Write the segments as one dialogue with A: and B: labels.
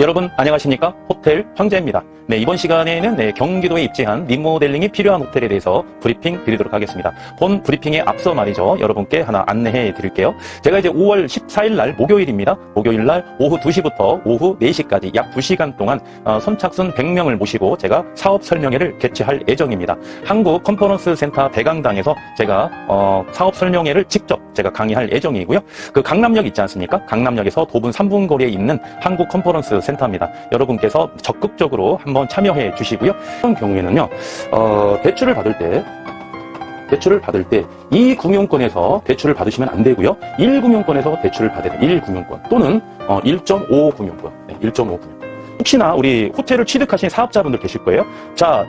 A: 여러분 안녕하십니까? 호텔 황제입니다. 네, 이번 시간에는 경기도에 입지한 리모델링이 필요한 호텔에 대해서 브리핑 드리도록 하겠습니다. 본 브리핑에 앞서 말이죠. 여러분께 하나 안내해 드릴게요. 제가 이제 5월 14일 날 목요일입니다. 목요일 날 오후 2시부터 오후 4시까지 약 2시간 동안 선착순 100명을 모시고 제가 사업 설명회를 개최할 예정입니다. 한국 컨퍼런스 센터 대강당에서 제가 사업 설명회를 직접 제가 강의할 예정이고요. 그 강남역 있지 않습니까? 강남역에서 도분 3분 거리에 있는 한국 컨퍼런스 센터입니다. 여러분께서 적극적으로 한번 참여해 주시고요. 이런 경우에는요, 대출을 받을 때 2금융권에서 대출을 받으시면 안 되고요. 1금융권에서 대출을 받아야 돼요. 1금융권 또는 1.5금융권. 네, 1.5금융권. 혹시나 우리 호텔을 취득하신 사업자분들 계실 거예요. 자,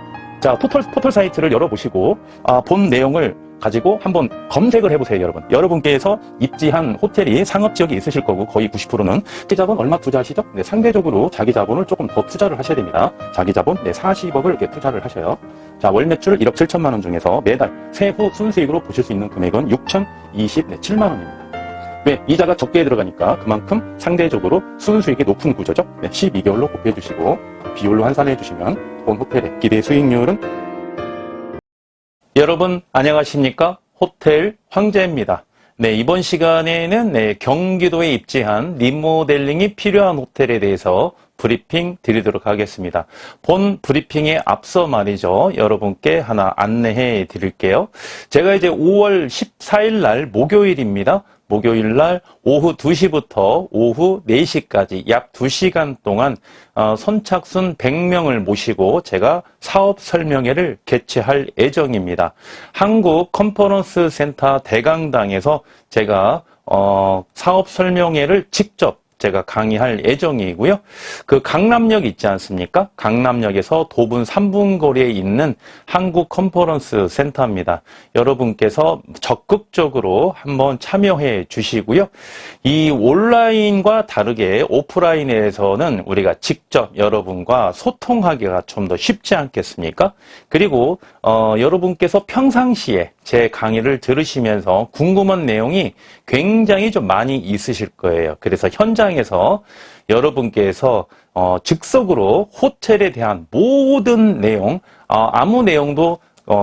A: 포털 사이트를 열어보시고 본 내용을 가지고 한번 검색을 해보세요, 여러분. 여러분께서 입지한 호텔이 상업지역에 있으실 거고 거의 90%는 자기 자본 얼마 투자하시죠? 네, 상대적으로 자기 자본을 조금 더 투자를 하셔야 됩니다. 자기 자본 40억을 이렇게 투자를 하셔요. 자, 월 매출 1억 7천만 원 중에서 매달 세후 순수익으로 보실 수 있는 금액은 6,027만 원입니다. 왜? 이자가 적게 들어가니까 그만큼 상대적으로 순수익이 높은 구조죠. 네, 12개월로 곱해주시고 비율로 환산해 주시면 본 호텔의 기대 수익률은 여러분 안녕하십니까? 호텔 황제입니다. 네, 이번 시간에는 경기도에 입지한 리모델링이 필요한 호텔에 대해서 브리핑 드리도록 하겠습니다. 본 브리핑에 앞서 말이죠. 여러분께 하나 안내해 드릴게요. 제가 이제 5월 14일 날 목요일입니다. 목요일 날 오후 2시부터 오후 4시까지 약 2시간 동안 선착순 100명을 모시고 제가 사업 설명회를 개최할 예정입니다. 한국 컨퍼런스 센터 대강당에서 제가 사업 설명회를 직접 제가 강의할 예정이고요. 그 강남역 있지 않습니까? 강남역에서 도분 3분 거리에 있는 한국 컨퍼런스 센터입니다. 여러분께서 적극적으로 한번 참여해 주시고요. 이 온라인과 다르게 오프라인에서는 우리가 직접 여러분과 소통하기가 좀 더 쉽지 않겠습니까? 그리고 여러분께서 평상시에 제 강의를 들으시면서 궁금한 내용이 굉장히 좀 많이 있으실 거예요. 그래서 현장에서 여러분께서 즉석으로 호텔에 대한 모든 내용, 아무 내용도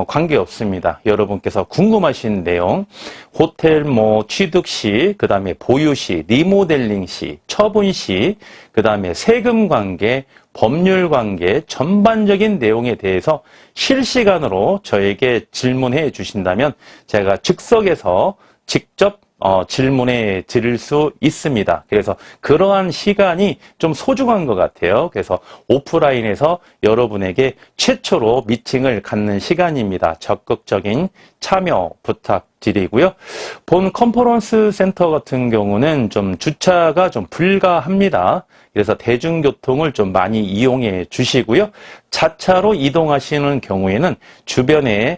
A: 관계없습니다. 여러분께서 궁금하신 내용, 호텔 취득 시, 그 다음에 보유 시, 리모델링 시, 처분 시, 그 다음에 세금 관계, 법률 관계, 전반적인 내용에 대해서 실시간으로 저에게 질문해 주신다면 제가 즉석에서 직접 질문해 드릴 수 있습니다. 그래서 그러한 시간이 좀 소중한 것 같아요. 그래서 오프라인에서 여러분에게 최초로 미팅을 갖는 시간입니다. 적극적인 참여 부탁드리고요. 본 컨퍼런스 센터 같은 경우는 좀 주차가 좀 불가합니다. 그래서 대중교통을 좀 많이 이용해 주시고요. 자차로 이동하시는 경우에는 주변에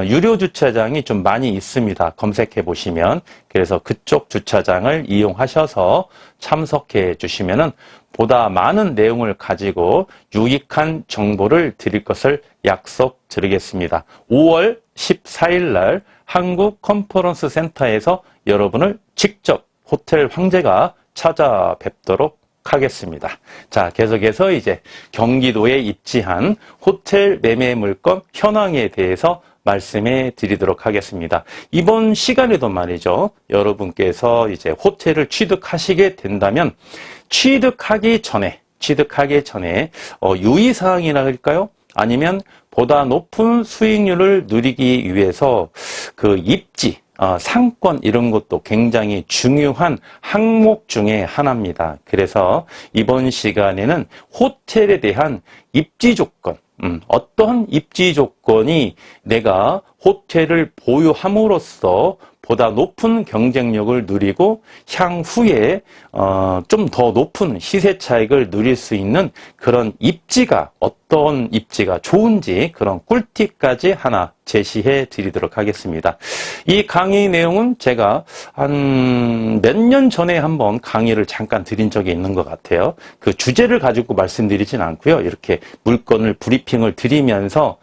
A: 유료 주차장이 좀 많이 있습니다. 검색해 보시면. 그래서 그쪽 주차장을 이용하셔서 참석해 주시면은 보다 많은 내용을 가지고 유익한 정보를 드릴 것을 약속드리겠습니다. 5월 14일 날 한국 컨퍼런스 센터에서 여러분을 직접 호텔 황제가 찾아뵙도록 하겠습니다. 자, 계속해서 이제 경기도에 입지한 호텔 매매 물건 현황에 대해서 말씀해 드리도록 하겠습니다. 이번 시간에도 말이죠. 여러분께서 이제 호텔을 취득하시게 된다면 취득하기 전에 유의사항이라 할까요? 아니면 보다 높은 수익률을 누리기 위해서 그 입지, 상권 이런 것도 굉장히 중요한 항목 중에 하나입니다. 그래서 이번 시간에는 호텔에 대한 입지 조건, 어떤 입지 조건이 내가 호텔을 보유함으로써 보다 높은 경쟁력을 누리고 향후에 좀 더 높은 시세 차익을 누릴 수 있는 그런 입지가 어떤 입지가 좋은지 그런 꿀팁까지 하나 제시해 드리도록 하겠습니다. 이 강의 내용은 제가 한 몇 년 전에 한번 강의를 잠깐 드린 적이 있는 것 같아요. 그 주제를 가지고 말씀드리진 않고요. 이렇게 물건을 브리핑을 드리면서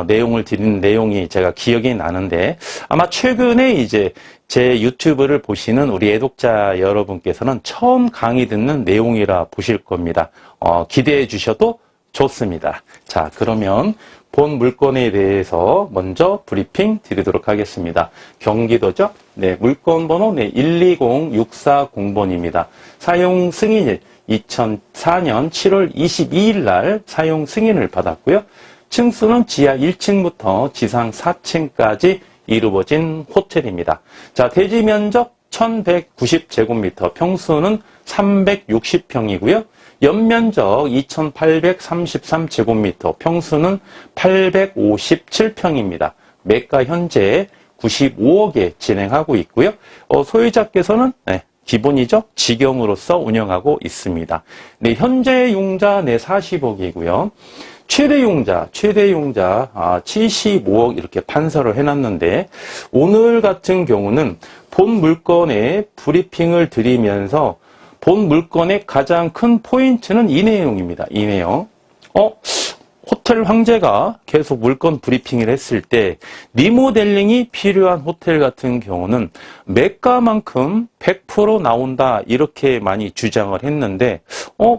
A: 내용을 드리는 내용이 제가 기억이 나는데 아마 최근에 이제 제 유튜브를 보시는 우리 애독자 여러분께서는 처음 강의 듣는 내용이라 보실 겁니다. 기대해 주셔도 좋습니다. 자, 그러면 본 물건에 대해서 먼저 브리핑 드리도록 하겠습니다. 경기도죠? 네, 물건 번호 120640번입니다. 사용 승인일 2004년 7월 22일 날 사용 승인을 받았고요. 층수는 지하 1층부터 지상 4층까지 이루어진 호텔입니다. 자, 대지 면적 1190제곱미터, 평수는 360평이고요. 연면적 2833제곱미터, 평수는 857평입니다. 매가 현재 95억에 진행하고 있고요. 소유자께서는 기본이죠. 직영으로서 운영하고 있습니다. 네, 현재 융자 40억이고요. 최대 융자 75억 이렇게 판서를 해놨는데 오늘 같은 경우는 본 물건의 브리핑을 드리면서 본 물건의 가장 큰 포인트는 이 내용입니다. 이 내용. 호텔 황제가 계속 물건 브리핑을 했을 때 리모델링이 필요한 호텔 같은 경우는 매가만큼 100% 나온다 이렇게 많이 주장을 했는데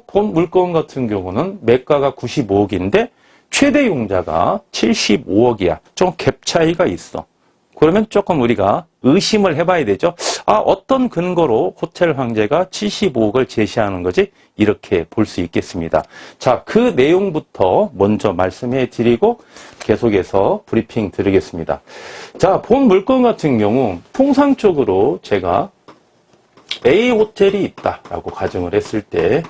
A: 본 물건 같은 경우는 매가가 95억인데 최대 용자가 75억이야. 좀 갭 차이가 있어. 그러면 조금 우리가 의심을 해봐야 되죠. 어떤 근거로 호텔 황제가 75억을 제시하는 거지? 이렇게 볼 수 있겠습니다. 자, 그 내용부터 먼저 말씀해 드리고 계속해서 브리핑 드리겠습니다. 자, 본 물건 같은 경우 통상적으로 제가 A 호텔이 있다라고 가정을 했을 때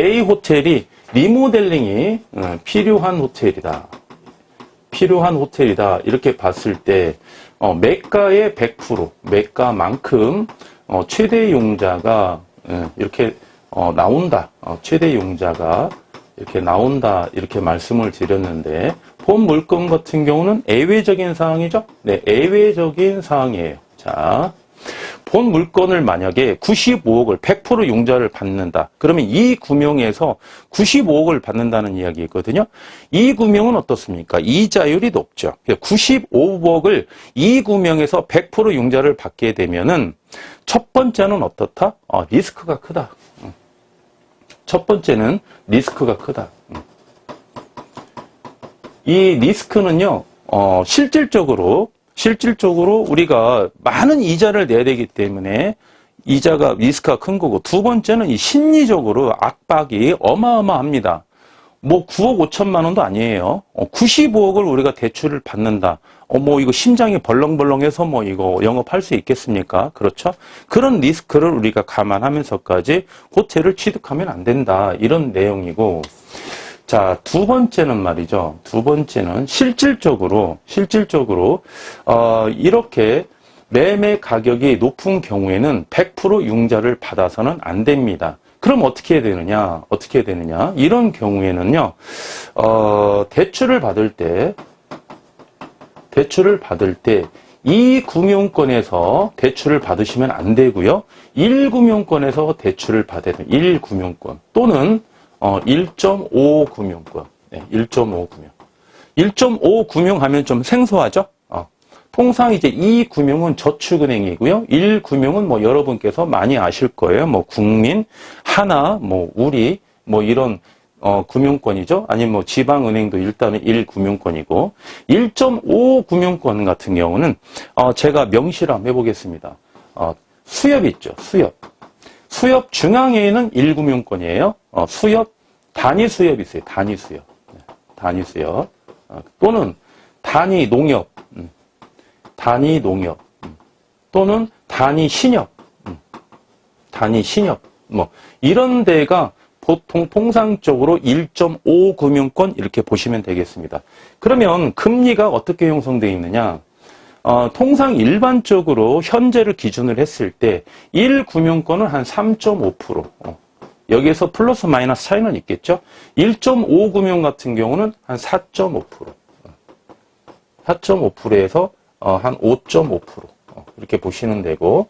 A: A 호텔이 리모델링이 필요한 호텔이다. 이렇게 봤을 때 매가의 100%, 매가만큼 최대 용자가 이렇게 나온다. 최대 용자가 이렇게 나온다. 이렇게 말씀을 드렸는데 본 물건 같은 경우는 예외적인 사항이죠? 네, 예외적인 사항이에요. 자, 본 물건을 만약에 95억을 100% 융자를 받는다. 그러면 이 구명에서 95억을 받는다는 이야기거든요. 이 구명은 어떻습니까? 이자율이 높죠. 95억을 이 구명에서 100% 융자를 받게 되면은 첫 번째는 어떻다? 리스크가 크다. 첫 번째는 리스크가 크다. 이 리스크는요, 실질적으로 우리가 많은 이자를 내야 되기 때문에 이자가 리스크가 큰 거고, 두 번째는 이 심리적으로 압박이 어마어마합니다. 뭐 9억 5천만 원도 아니에요. 95억을 우리가 대출을 받는다. 뭐 이거 심장이 벌렁벌렁해서 뭐 이거 영업할 수 있겠습니까? 그렇죠? 그런 리스크를 우리가 감안하면서까지 호텔을 취득하면 안 된다. 이런 내용이고, 자, 두 번째는 말이죠. 두 번째는 실질적으로 이렇게 매매 가격이 높은 경우에는 100% 융자를 받아서는 안 됩니다. 그럼 어떻게 해야 되느냐? 이런 경우에는요, 대출을 받을 때 이 금융권에서 대출을 받으시면 안 되고요. 1금융권에서 대출을 받아야 돼요. 1금융권 또는 1.5 금융권. 네, 1.5 금융. 1.5 금융 하면 좀 생소하죠? 통상 이제 2금융은 저축은행이고요. 1금융은 뭐 여러분께서 많이 아실 거예요. 뭐 국민, 하나, 뭐 우리, 뭐 이런 금융권이죠. 아니면 뭐 지방은행도 일단은 1금융권이고 1.5 금융권 같은 경우는 제가 명시를 한번 해보겠습니다. 수협 있죠. 수협 중앙에는 1금융권이에요. 수협 단위 수협이 있어요. 단위 수협. 또는 단위 농협. 또는 단위 신협. 뭐 이런 데가 보통 통상적으로 1.5 금융권 이렇게 보시면 되겠습니다. 그러면 금리가 어떻게 형성되어 있느냐? 통상 일반적으로 현재를 기준으로 했을 때 1금융권은 한 3.5%. 여기에서 플러스 마이너스 차이는 있겠죠? 1.5 금융 같은 경우는 한 4.5%. 4.5%에서 한 5.5%. 이렇게 보시면 되고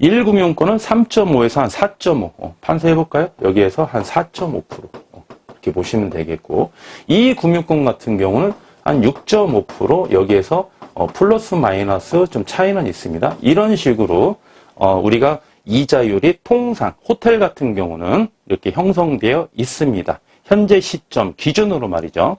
A: 1금융권은 3.5에서 한 4.5 판서해볼까요? 여기에서 한 4.5% 이렇게 보시면 되겠고 2금융권 같은 경우는 한 6.5% 여기에서 플러스 마이너스 좀 차이는 있습니다. 이런 식으로 우리가 이자율이 통상 호텔 같은 경우는 이렇게 형성되어 있습니다. 현재 시점 기준으로 말이죠.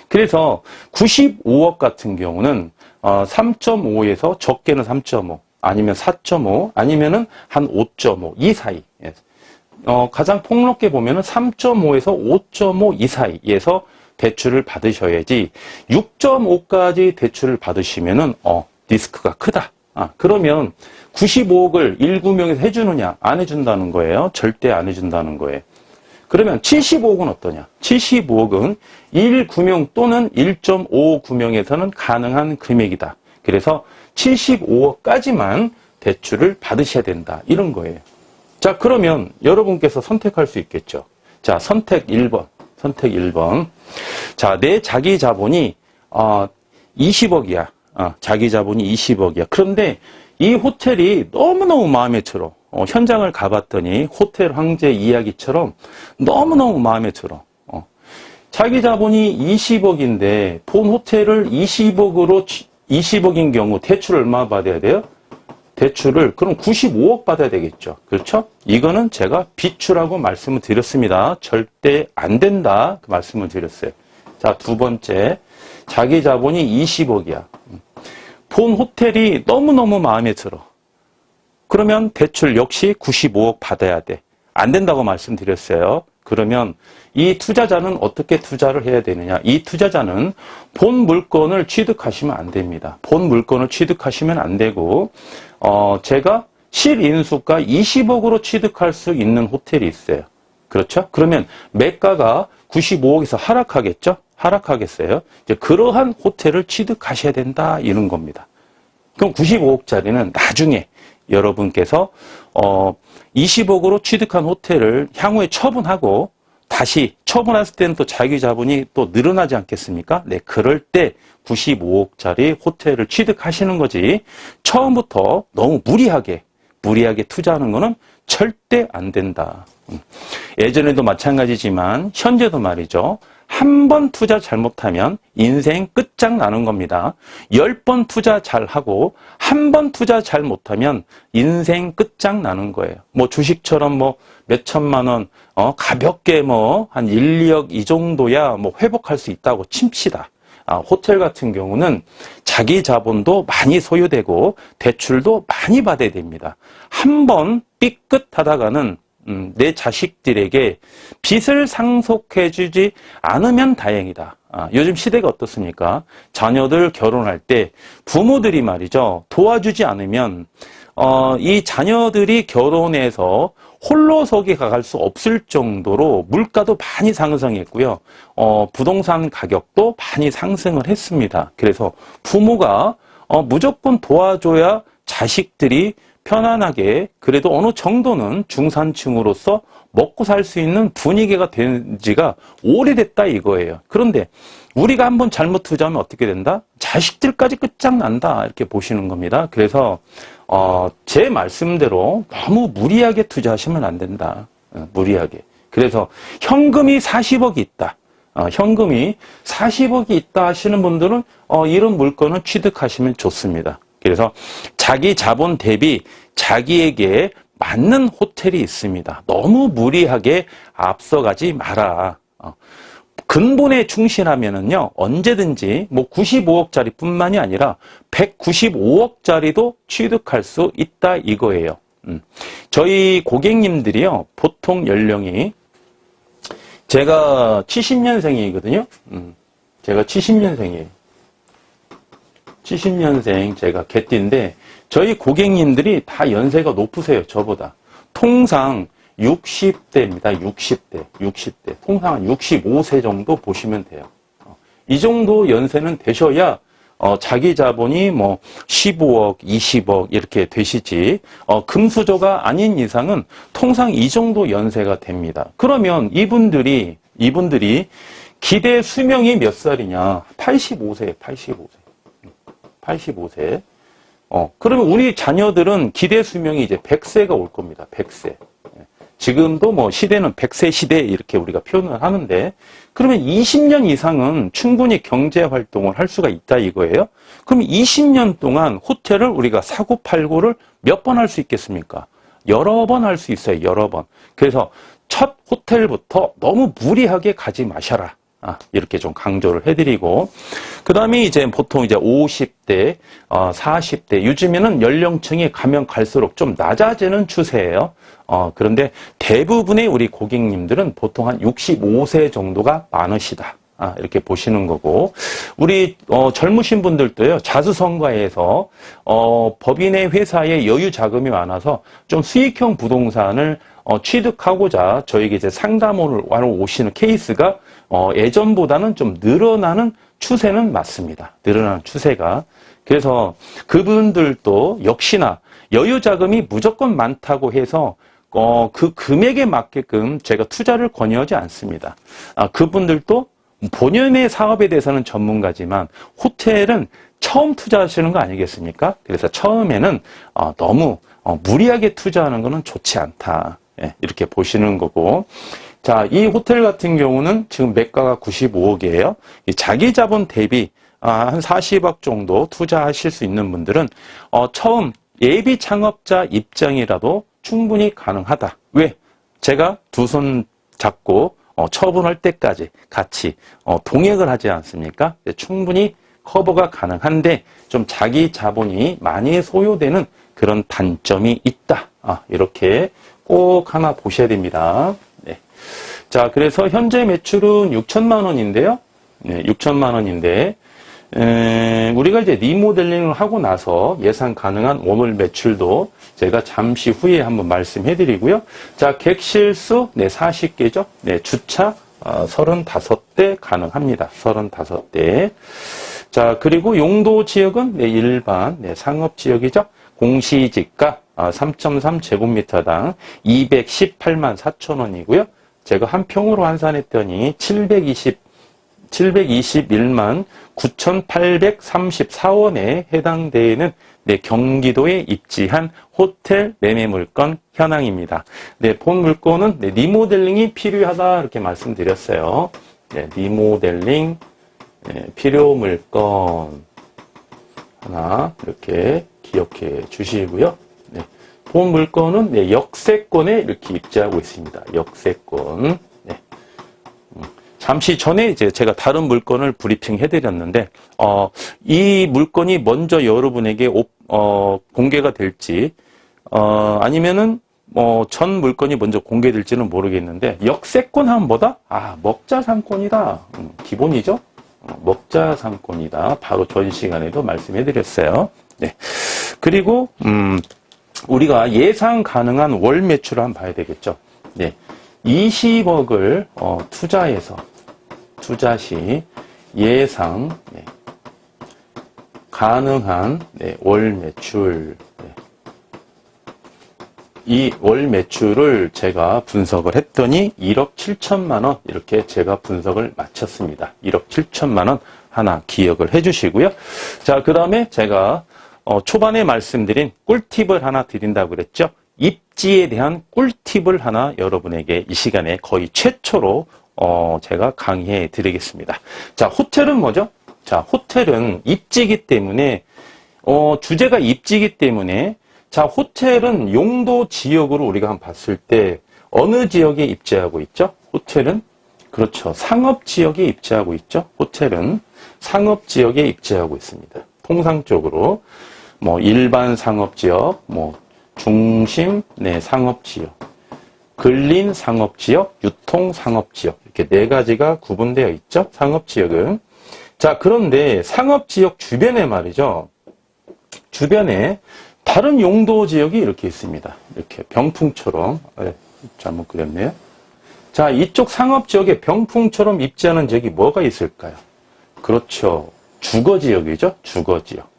A: 그래서 95억 같은 경우는 3.5에서 적게는 3.5 아니면 4.5 아니면은 한 5.5 이 사이. 가장 폭넓게 보면은 3.5에서 5.5 이 사이에서 대출을 받으셔야지 6.5까지 대출을 받으시면은 리스크가 크다. 그러면 95억을 1금융에서 해주느냐? 안 해준다는 거예요. 절대 안 해준다는 거예요. 그러면 75억은 어떠냐? 75억은 1금융 또는 1.5금융에서는 가능한 금액이다. 그래서 75억까지만 대출을 받으셔야 된다. 이런 거예요. 자, 그러면 여러분께서 선택할 수 있겠죠. 자, 선택 1번. 선택 1번. 자, 내 자기 자본이 20억이야. 자기 자본이 20억이야. 그런데 이 호텔이 너무너무 마음에 들어. 현장을 가봤더니 호텔 황제 이야기처럼 너무너무 마음에 들어. 자기 자본이 20억인데 본 호텔을 20억인 경우 대출을 얼마 받아야 돼요? 대출을 그럼 95억 받아야 되겠죠. 그렇죠? 이거는 제가 비추라고 말씀을 드렸습니다. 절대 안 된다. 그 말씀을 드렸어요. 자, 두 번째. 자기 자본이 20억이야. 본 호텔이 너무너무 마음에 들어. 그러면 대출 역시 95억 받아야 돼. 안 된다고 말씀드렸어요. 그러면 이 투자자는 어떻게 투자를 해야 되느냐? 이 투자자는 본 물건을 취득하시면 안 됩니다. 본 물건을 취득하시면 안 되고, 제가 실인수가 20억으로 취득할 수 있는 호텔이 있어요. 그렇죠? 그러면 매가가 95억에서 하락하겠죠? 하락하겠어요. 이제 그러한 호텔을 취득하셔야 된다. 이런 겁니다. 그럼 95억짜리는 나중에 여러분께서 20억으로 취득한 호텔을 향후에 처분하고 다시 처분했을 때는 또 자기 자본이 또 늘어나지 않겠습니까? 네, 그럴 때 95억짜리 호텔을 취득하시는 거지. 처음부터 너무 무리하게 투자하는 거는 절대 안 된다. 예전에도 마찬가지지만 현재도 말이죠. 한 번 투자 잘못하면 인생 끝장나는 겁니다. 10번 투자 잘하고 한 번 투자 잘못하면 인생 끝장나는 거예요. 뭐 주식처럼 뭐 몇천만 원 가볍게 뭐 한 1, 2억 이 정도야 뭐 회복할 수 있다고 칩시다. 호텔 같은 경우는 자기 자본도 많이 소요되고 대출도 많이 받아야 됩니다. 한 번 삐끗하다가는 내 자식들에게 빚을 상속해주지 않으면 다행이다. 요즘 시대가 어떻습니까? 자녀들 결혼할 때 부모들이 말이죠. 도와주지 않으면 이 자녀들이 결혼해서 홀로서기 갈 수 없을 정도로 물가도 많이 상승했고요. 부동산 가격도 많이 상승을 했습니다. 그래서 부모가 무조건 도와줘야 자식들이 편안하게 그래도 어느 정도는 중산층으로서 먹고 살 수 있는 분위기가 된 지가 오래됐다 이거예요. 그런데 우리가 한번 잘못 투자하면 어떻게 된다? 자식들까지 끝장난다 이렇게 보시는 겁니다. 그래서 제 말씀대로 너무 무리하게 투자하시면 안 된다. 무리하게. 그래서 현금이 40억이 있다. 현금이 40억이 있다 하시는 분들은 이런 물건을 취득하시면 좋습니다. 그래서 자기 자본 대비 자기에게 맞는 호텔이 있습니다. 너무 무리하게 앞서가지 마라. 근본에 충실하면은요, 언제든지 뭐 95억짜리 뿐만이 아니라 195억짜리도 취득할 수 있다 이거예요. 저희 고객님들이요, 보통 연령이 제가 70년생이거든요. 제가 70년생이에요. 70년생 제가 개띠인데 저희 고객님들이 다 연세가 높으세요. 저보다. 통상 60대입니다. 60대. 통상 한 65세 정도 보시면 돼요. 이 정도 연세는 되셔야 자기 자본이 뭐 15억, 20억 이렇게 되시지 금수저가 아닌 이상은 통상 이 정도 연세가 됩니다. 그러면 이분들이 기대 수명이 몇 살이냐? 85세예요. 85세. 그러면 우리 자녀들은 기대 수명이 이제 100세가 올 겁니다. 100세. 지금도 뭐 시대는 100세 시대 이렇게 우리가 표현을 하는데, 그러면 20년 이상은 충분히 경제 활동을 할 수가 있다 이거예요. 그럼 20년 동안 호텔을 우리가 사고 팔고를 몇 번 할 수 있겠습니까? 여러 번 할 수 있어요. 여러 번. 그래서 첫 호텔부터 너무 무리하게 가지 마셔라. 이렇게 좀 강조를 해드리고, 그 다음에 이제 보통 이제 50대, 40대, 요즘에는 연령층이 가면 갈수록 좀 낮아지는 추세예요. 그런데 대부분의 우리 고객님들은 보통 한 65세 정도가 많으시다. 이렇게 보시는 거고, 우리 젊으신 분들도요, 자수성가해서 법인의 회사에 여유 자금이 많아서 좀 수익형 부동산을 취득하고자 저에게 이제 상담을 오시는 케이스가 예전보다는 좀 늘어나는 추세는 맞습니다. 늘어나는 추세가. 그래서 그분들도 역시나 여유 자금이 무조건 많다고 해서 그 금액에 맞게끔 제가 투자를 권유하지 않습니다. 그분들도 본연의 사업에 대해서는 전문가지만 호텔은 처음 투자하시는 거 아니겠습니까? 그래서 처음에는 너무 무리하게 투자하는 것은 좋지 않다. 이렇게 보시는 거고. 자, 이 호텔 같은 경우는 지금 매가가 95억이에요. 자기 자본 대비 한 40억 정도 투자하실 수 있는 분들은 처음 예비 창업자 입장이라도 충분히 가능하다. 왜? 제가 두 손 잡고 처분할 때까지 같이 동행을 하지 않습니까? 충분히 커버가 가능한데 좀 자기 자본이 많이 소요되는 그런 단점이 있다. 이렇게 꼭 하나 보셔야 됩니다. 네. 자, 그래서 현재 매출은 6천만 원인데요. 네, 6천만 원인데 우리가 이제 리모델링을 하고 나서 예상 가능한 오늘 매출도 제가 잠시 후에 한번 말씀해 드리고요. 자, 객실수 40개죠. 네, 주차 35대 가능합니다. 35대. 자, 그리고 용도 지역은 일반 상업 지역이죠. 공시지가 3.3 제곱미터당 218만 4천 원이고요. 제가 한 평으로 환산했더니 721만 9,834원에 해당되는 경기도에 입지한 호텔 매매 물건 현황입니다. 본 물건은 리모델링이 필요하다 이렇게 말씀드렸어요. 리모델링 필요 물건 하나 이렇게 기억해 주시고요. 본 물건은 역세권에 이렇게 입지하고 있습니다. 역세권. 잠시 전에 이제 제가 다른 물건을 브리핑 해드렸는데, 이 물건이 먼저 여러분에게 공개가 될지, 아니면은, 전 물건이 먼저 공개될지는 모르겠는데, 역세권 하면 뭐다? 먹자상권이다. 기본이죠? 먹자상권이다. 바로 전 시간에도 말씀해드렸어요. 네. 그리고, 우리가 예상 가능한 월 매출을 한번 봐야 되겠죠. 네. 20억을 투자 시 예상 가능한 월 매출, 이 월 매출을 제가 분석을 했더니 1억 7천만 원 이렇게 제가 분석을 마쳤습니다. 1억 7천만 원 하나 기억을 해주시고요. 자, 그 다음에 제가 초반에 말씀드린 꿀팁을 하나 드린다고 그랬죠. 입지에 대한 꿀팁을 하나 여러분에게 이 시간에 거의 최초로 제가 강의해 드리겠습니다. 자, 호텔은 뭐죠? 자, 호텔은 입지이기 때문에 주제가 입지이기 때문에 자, 호텔은 용도 지역으로 우리가 한번 봤을 때 어느 지역에 입지하고 있죠? 호텔은 그렇죠. 상업 지역에 입지하고 있죠. 호텔은 상업 지역에 입지하고 있습니다. 통상적으로 일반 상업 지역, 중심 상업 지역, 근린 상업 지역, 유통 상업 지역 이렇게 네 가지가 구분되어 있죠. 상업 지역은. 자, 그런데 상업 지역 주변에 말이죠. 주변에 다른 용도 지역이 이렇게 있습니다. 이렇게 병풍처럼. 잘못 그렸네요. 자, 이쪽 상업 지역에 병풍처럼 입지하는 지역이 뭐가 있을까요? 그렇죠. 주거 지역이죠. 주거 지역.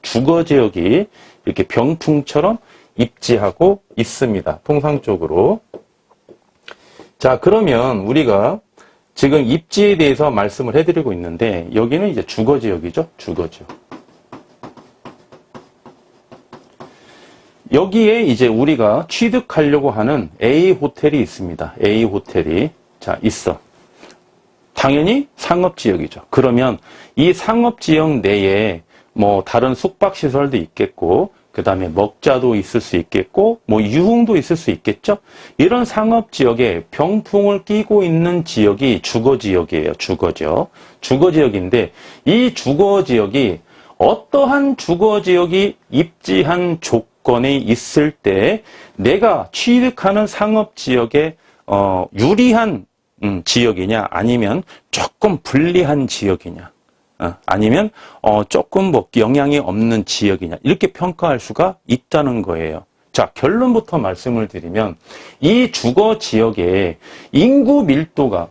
A: 주거 지역이 이렇게 병풍처럼 입지하고 있습니다. 통상적으로. 자, 그러면 우리가 지금 입지에 대해서 말씀을 해드리고 있는데 여기는 이제 주거 지역이죠. 주거 지역. 여기에 이제 우리가 취득하려고 하는 A 호텔이 있습니다. A 호텔이. 자, 있어. 당연히 상업지역이죠. 그러면 이 상업지역 내에 뭐 다른 숙박시설도 있겠고, 그 다음에 먹자도 있을 수 있겠고, 뭐 유흥도 있을 수 있겠죠? 이런 상업지역에 병풍을 끼고 있는 지역이 주거지역이에요. 주거지역. 주거지역인데, 이 주거지역이 어떠한 주거지역이 입지한 조건에 있을 때 내가 취득하는 상업지역에 유리한 지역이냐, 아니면 조금 불리한 지역이냐, 아니면 조금 뭐 영향이 없는 지역이냐, 이렇게 평가할 수가 있다는 거예요. 자, 결론부터 말씀을 드리면 이 주거 지역의 인구 밀도가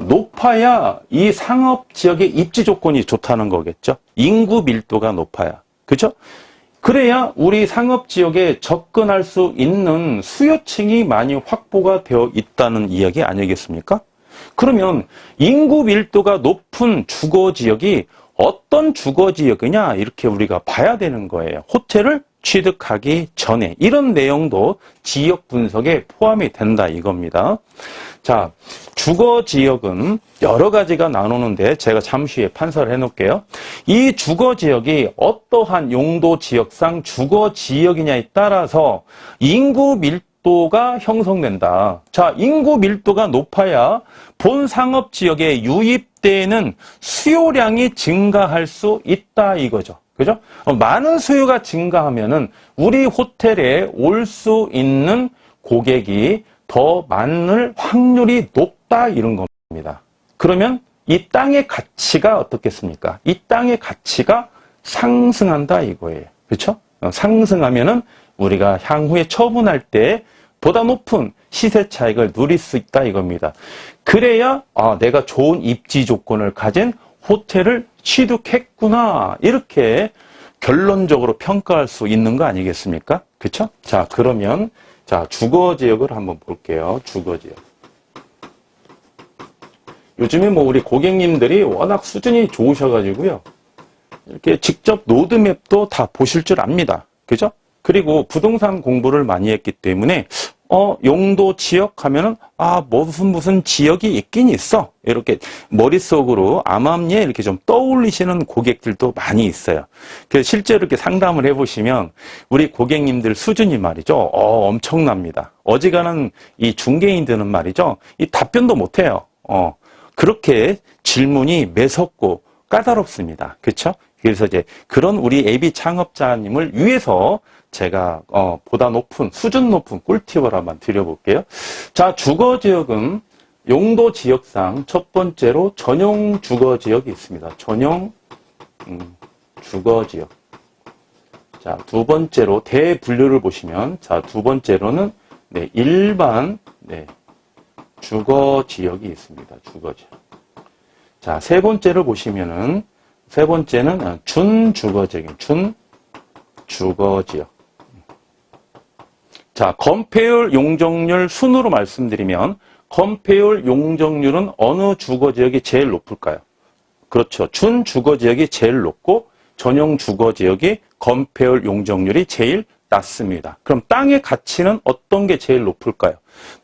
A: 높아야 이 상업 지역의 입지 조건이 좋다는 거겠죠. 인구 밀도가 높아야. 그죠? 그래야 우리 상업지역에 접근할 수 있는 수요층이 많이 확보가 되어 있다는 이야기 아니겠습니까? 그러면 인구 밀도가 높은 주거지역이 어떤 주거지역이냐, 이렇게 우리가 봐야 되는 거예요. 호텔을 취득하기 전에. 이런 내용도 지역 분석에 포함이 된다 이겁니다. 자, 주거지역은 여러 가지가 나누는데 제가 잠시 후에 판서를 해놓을게요. 이 주거지역이 어떠한 용도 지역상 주거지역이냐에 따라서 인구 밀도가 형성된다. 자, 인구 밀도가 높아야 본 상업지역에 유입되는 수요량이 증가할 수 있다 이거죠. 그죠? 많은 수요가 증가하면은 우리 호텔에 올 수 있는 고객이 더 많을 확률이 높다 이런 겁니다. 그러면 이 땅의 가치가 어떻겠습니까? 이 땅의 가치가 상승한다 이거예요. 그렇죠? 상승하면은 우리가 향후에 처분할 때 보다 높은 시세 차익을 누릴 수 있다 이겁니다. 그래야 내가 좋은 입지 조건을 가진 호텔을 취득했구나, 이렇게 결론적으로 평가할 수 있는 거 아니겠습니까? 그렇죠? 자, 그러면 자, 주거지역을 한번 볼게요. 주거지역. 요즘에 뭐 우리 고객님들이 워낙 수준이 좋으셔가지고요, 이렇게 직접 로드맵도 다 보실 줄 압니다. 그죠? 그리고 부동산 공부를 많이 했기 때문에 용도 지역 하면은 무슨 지역이 있긴 있어, 이렇게 머릿속으로 암암리에 이렇게 좀 떠올리시는 고객들도 많이 있어요. 그래서 실제로 이렇게 상담을 해보시면 우리 고객님들 수준이 말이죠, 엄청납니다. 어지간한 이 중개인들은 말이죠, 이 답변도 못해요. 그렇게 질문이 매섭고 까다롭습니다. 그렇죠? 그래서 이제 그런 우리 AB 창업자님을 위해서 제가 보다 높은, 수준 높은 꿀팁을 한번 드려볼게요. 자, 주거지역은 용도 지역상 첫 번째로 전용 주거지역이 있습니다. 전용 주거지역. 자, 두 번째로 대분류를 보시면, 자, 두 번째로는 일반 주거지역이 있습니다. 주거지역. 자, 세 번째로 보시면은, 세 번째는 준주거지역입니다. 준주거지역. 자, 건폐율, 용적률 순으로 말씀드리면 건폐율, 용적률은 어느 주거지역이 제일 높을까요? 그렇죠. 준주거지역이 제일 높고 전용 주거지역이 건폐율, 용적률이 제일 낮습니다. 그럼 땅의 가치는 어떤 게 제일 높을까요?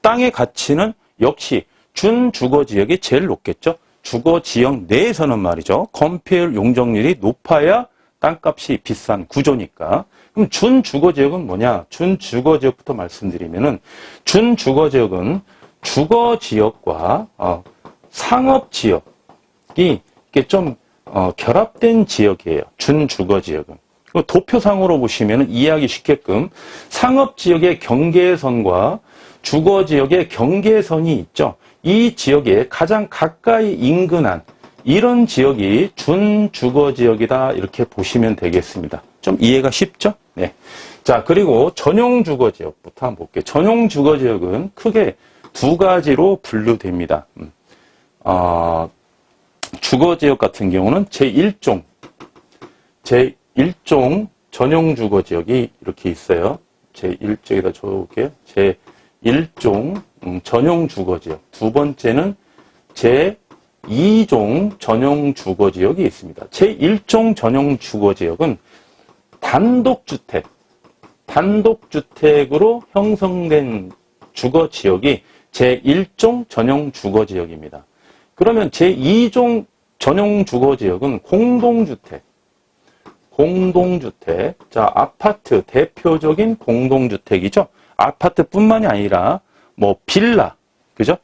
A: 땅의 가치는 역시 준주거지역이 제일 높겠죠. 주거지역 내에서는 말이죠, 건폐율, 용적률이 높아야 땅값이 비싼 구조니까. 그럼 준주거지역은 뭐냐? 준주거지역부터 말씀드리면은, 준주거지역은 주거지역과 상업지역이 이렇게 좀 결합된 지역이에요. 준주거지역은. 도표상으로 보시면은 이해하기 쉽게끔 상업지역의 경계선과 주거지역의 경계선이 있죠. 이 지역에 가장 가까이 인근한 이런 지역이 준주거지역이다, 이렇게 보시면 되겠습니다. 좀 이해가 쉽죠? 네. 자, 그리고 전용주거지역부터 한번 볼게요. 전용주거지역은 크게 두 가지로 분류됩니다. 주거지역 같은 경우는 제1종 전용주거지역이 이렇게 있어요. 제1쪽에다 적어볼게요. 제1종 전용주거지역. 두 번째는 제 제2종 전용 주거지역이 있습니다. 제1종 전용 주거지역은 단독주택으로 형성된 주거지역이 제1종 전용 주거지역입니다. 그러면 제2종 전용 주거지역은 공동주택. 자, 아파트, 대표적인 공동주택이죠. 아파트뿐만이 아니라, 빌라, 그죠?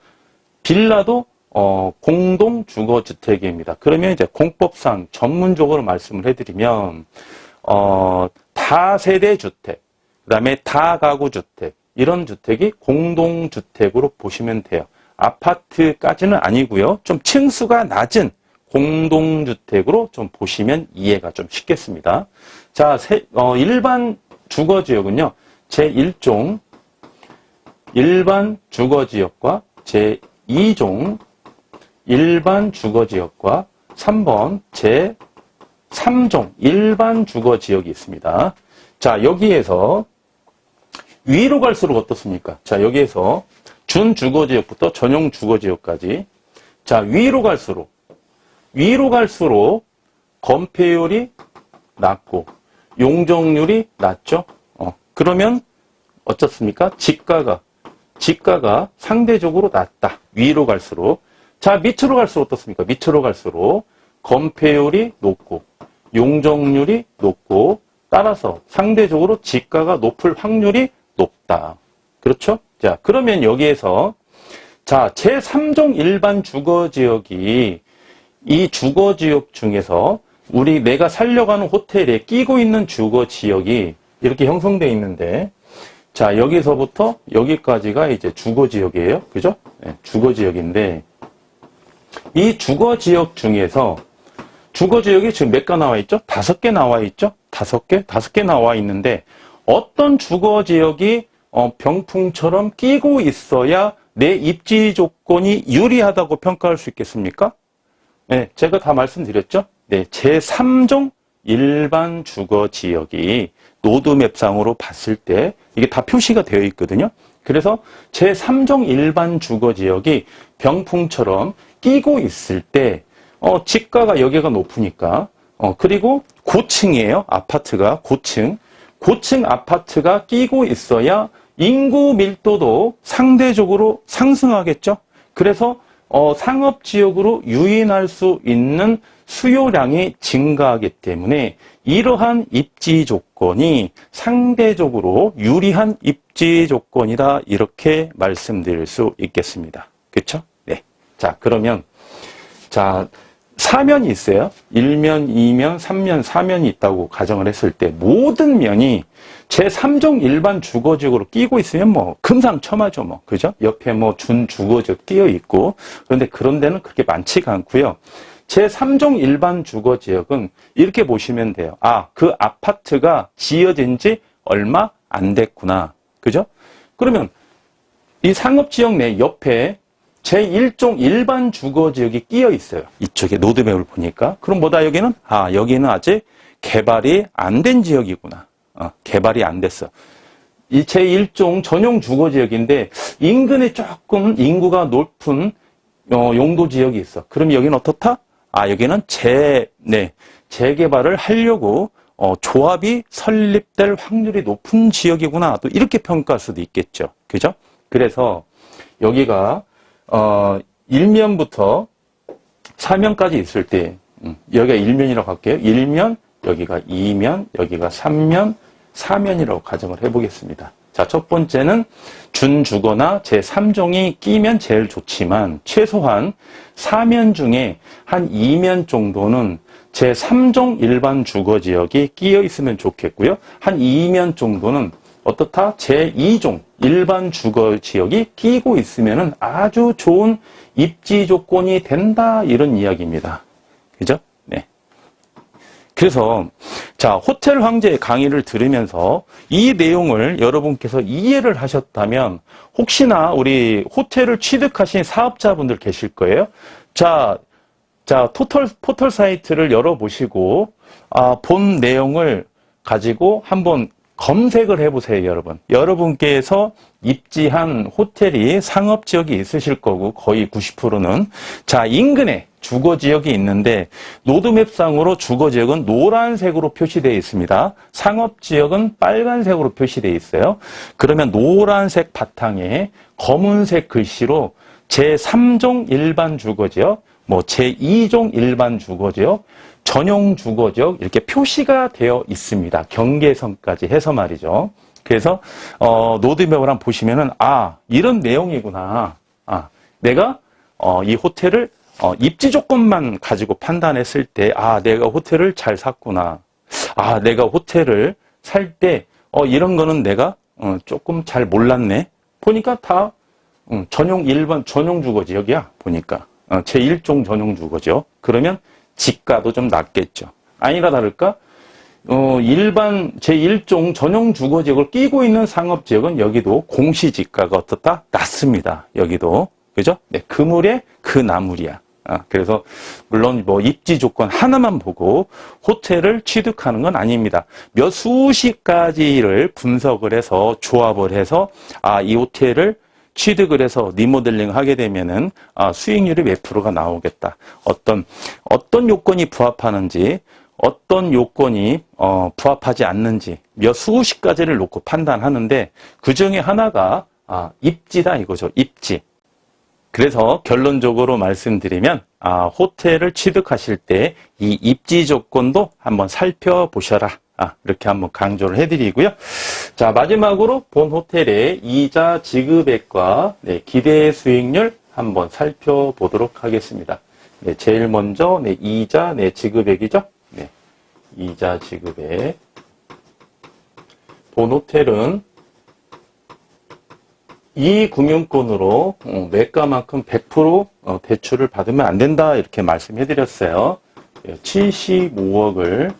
A: 빌라도, 공동주거주택입니다. 그러면 이제 공법상 전문적으로 말씀을 해드리면, 다세대주택, 그 다음에 다가구주택, 이런 주택이 공동주택으로 보시면 돼요. 아파트까지는 아니고요. 좀 층수가 낮은 공동주택으로 좀 보시면 이해가 좀 쉽겠습니다. 자, 일반 주거지역은요. 제1종 일반 주거지역과 제2종 일반 주거지역과 3번 제3종 일반 주거지역이 있습니다. 자, 여기에서 위로 갈수록 어떻습니까? 자, 여기에서 준주거지역부터 전용 주거지역까지. 자, 위로 갈수록 건폐율이 낮고 용적률이 낮죠? 그러면 어떻습니까? 지가가 상대적으로 낮다. 위로 갈수록. 자, 밑으로 갈수록 어떻습니까? 밑으로 갈수록 건폐율이 높고 용적률이 높고 따라서 상대적으로 지가가 높을 확률이 높다. 그렇죠? 자, 그러면 여기에서 자, 제3종 일반 주거지역이 이 주거지역 중에서 내가 살려고 하는 호텔에 끼고 있는 주거지역이 이렇게 형성되어 있는데, 자, 여기서부터 여기까지가 이제 주거지역이에요. 그죠? 네, 주거지역인데, 이 주거지역 중에서 주거지역이 지금 몇 개 나와 있죠? 5개 나와 있죠? 5개 나와 있는데, 어떤 주거지역이 병풍처럼 끼고 있어야 내 입지 조건이 유리하다고 평가할 수 있겠습니까? 네, 제가 다 말씀드렸죠? 네, 제3종 일반 주거지역이 노드맵상으로 봤을 때 이게 다 표시가 되어 있거든요. 그래서 제3종 일반 주거지역이 병풍처럼 끼고 있을 때 지가가 여기가 높으니까 그리고 고층이에요. 아파트가 고층 아파트가 끼고 있어야 인구 밀도도 상대적으로 상승하겠죠. 그래서 상업지역으로 유인할 수 있는 수요량이 증가하기 때문에 이러한 입지 조건이 상대적으로 유리한 입지 조건이다. 이렇게 말씀드릴 수 있겠습니다. 그렇죠? 네. 자, 그러면 자, 사면이 있어요. 1면, 2면, 3면, 4면이 있다고 가정을 했을 때 모든 면이 제3종 일반 주거지역으로 끼고 있으면 금상첨화죠. 그죠? 옆에 준주거지역 끼어 있고. 그런데 그런 데는 그렇게 많지가 않고요. 제3종 일반 주거지역은 이렇게 보시면 돼요. 아, 그 아파트가 지어진 지 얼마 안 됐구나. 그죠? 그러면 이 상업지역 내 옆에 제1종 일반 주거지역이 끼어 있어요. 이쪽에 노드맵을 보니까. 그럼 여기는? 여기는 아직 개발이 안 된 지역이구나. 개발이 안 됐어. 이 제1종 전용 주거지역인데 인근에 조금 인구가 높은 용도 지역이 있어. 그럼 여기는 어떻다? 여기는 재개발을 하려고 조합이 설립될 확률이 높은 지역이구나. 또 이렇게 평가할 수도 있겠죠. 그죠? 그래서 여기가 1면부터 4면까지 있을 때 여기가 1면이라고 할게요. 1면, 여기가 2면, 여기가 3면, 4면이라고 가정을 해보겠습니다. 자, 첫 번째는 준주거나 제3종이 끼면 제일 좋지만 최소한 4면 중에 한 2면 정도는 제3종 일반 주거지역이 끼어 있으면 좋겠고요. 한 2면 정도는 어떻다? 제2종 일반 주거지역이 끼고 있으면 아주 좋은 입지 조건이 된다. 이런 이야기입니다. 그죠? 네. 그래서 자, 호텔 황제의 강의를 들으면서 이 내용을 여러분께서 이해를 하셨다면 혹시나 우리 호텔을 취득하신 사업자분들 계실 거예요. 자, 포털 사이트를 열어보시고 본 내용을 가지고 한번 검색을 해보세요, 여러분. 여러분께서 입지한 호텔이 상업지역이 있으실 거고, 거의 90%는. 자, 인근에 주거지역이 있는데, 로드맵상으로 주거지역은 노란색으로 표시되어 있습니다. 상업지역은 빨간색으로 표시되어 있어요. 그러면 노란색 바탕에 검은색 글씨로 제3종 일반 주거지역, 제2종 일반 주거지역, 전용 주거지역 이렇게 표시가 되어 있습니다. 경계선까지 해서 말이죠. 그래서 로드맵을 한번 보시면은 이런 내용이구나. 내가 이 호텔을 입지 조건만 가지고 판단했을 때 내가 호텔을 잘 샀구나. 내가 호텔을 살 때 이런 거는 내가 조금 잘 몰랐네. 보니까 다 전용 주거지역이야. 보니까 제1종 전용 주거지역. 그러면 지가도 좀 낮겠죠. 아니라 다를까? 일반 제1종 전용 주거지역을 끼고 있는 상업지역은 여기도 공시지가가 어떻다? 낮습니다. 여기도. 그죠? 네, 그물에 그 나물이야. 그래서 물론 입지 조건 하나만 보고 호텔을 취득하는 건 아닙니다. 몇 수십 가지를 분석을 해서 조합을 해서 이 호텔을 취득을 해서 리모델링 하게 되면은 수익률이 몇 프로가 나오겠다. 어떤 요건이 부합하는지, 어떤 요건이 부합하지 않는지 몇 수십 가지를 놓고 판단하는데 그 중에 하나가 입지다 이거죠. 입지. 그래서 결론적으로 말씀드리면 호텔을 취득하실 때 이 입지 조건도 한번 살펴보셔라. 이렇게 한번 강조를 해드리고요. 자, 마지막으로 본 호텔의 이자 지급액과 기대 수익률 한번 살펴보도록 하겠습니다. 제일 먼저 이자 지급액이죠. 이자 지급액. 본 호텔은 이 금융권으로 매가만큼 100% 대출을 받으면 안 된다 이렇게 말씀해드렸어요. 75억을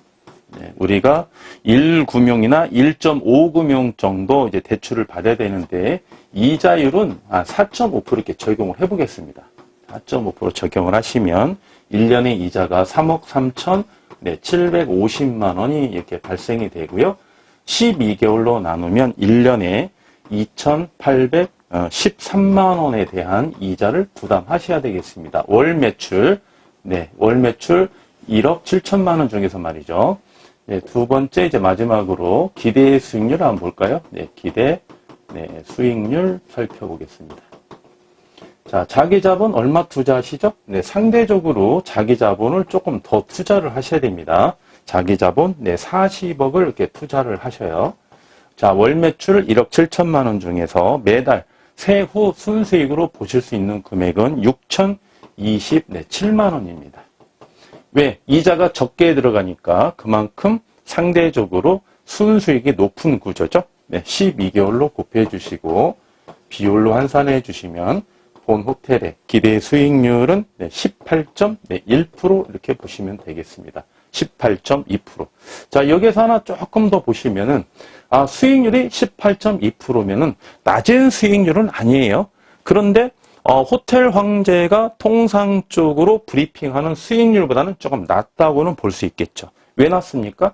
A: 우리가 1금융이나 1.5금융 정도 이제 대출을 받아야 되는데 이자율은 4.5% 이렇게 적용을 해보겠습니다. 4.5% 적용을 하시면 1년의 이자가 3억 3천 750만 원이 이렇게 발생이 되고요. 12개월로 나누면 1년에 2,813만 원에 대한 이자를 부담하셔야 되겠습니다. 월 매출 1억 7천만 원 중에서 말이죠. 두 번째 이제 마지막으로 기대 수익률 한번 볼까요? 기대 수익률 살펴보겠습니다. 자, 자기 자본 얼마 투자하시죠? 상대적으로 자기 자본을 조금 더 투자를 하셔야 됩니다. 자기 자본 40억을 이렇게 투자를 하셔요. 자, 월 매출 1억 7천만 원 중에서 매달 세후 순수익으로 보실 수 있는 금액은 6,027만 원입니다. 왜? 이자가 적게 들어가니까 그만큼 상대적으로 순수익이 높은 구조죠. 12개월로 곱해 주시고 비율로 환산해 주시면 본 호텔의 기대 수익률은 18.1% 이렇게 보시면 되겠습니다. 18.2%. 자, 여기서 하나 조금 더 보시면은 수익률이 18.2%면은 낮은 수익률은 아니에요. 그런데 호텔 황제가 통상적으로 브리핑하는 수익률보다는 조금 낮다고는 볼 수 있겠죠. 왜 낮습니까?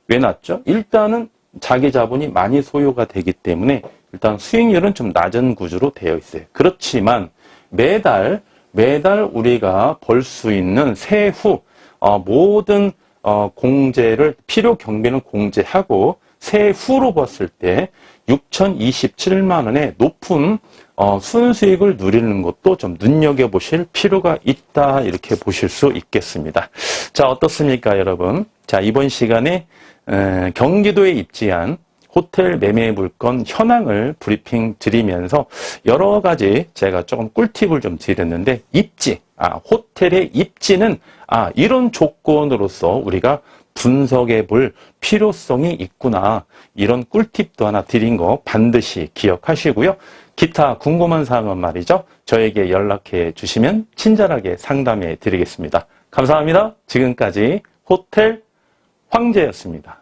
A: 왜 낮죠? 일단은 자기 자본이 많이 소요가 되기 때문에 일단 수익률은 좀 낮은 구조로 되어 있어요. 그렇지만 매달 우리가 벌 수 있는 세후 모든 공제를 필요 경비는 공제하고 세후로 봤을 때 6,027만 원의 높은 순수익을 누리는 것도 좀 눈여겨보실 필요가 있다 이렇게 보실 수 있겠습니다. 자, 어떻습니까 여러분? 자, 이번 시간에 경기도에 입지한 호텔 매매 물건 현황을 브리핑 드리면서 여러 가지 제가 조금 꿀팁을 좀 드렸는데 입지, 호텔의 입지는 이런 조건으로서 우리가 분석해 볼 필요성이 있구나. 이런 꿀팁도 하나 드린 거 반드시 기억하시고요. 기타 궁금한 사항은 말이죠. 저에게 연락해 주시면 친절하게 상담해 드리겠습니다. 감사합니다. 지금까지 호텔 황제였습니다.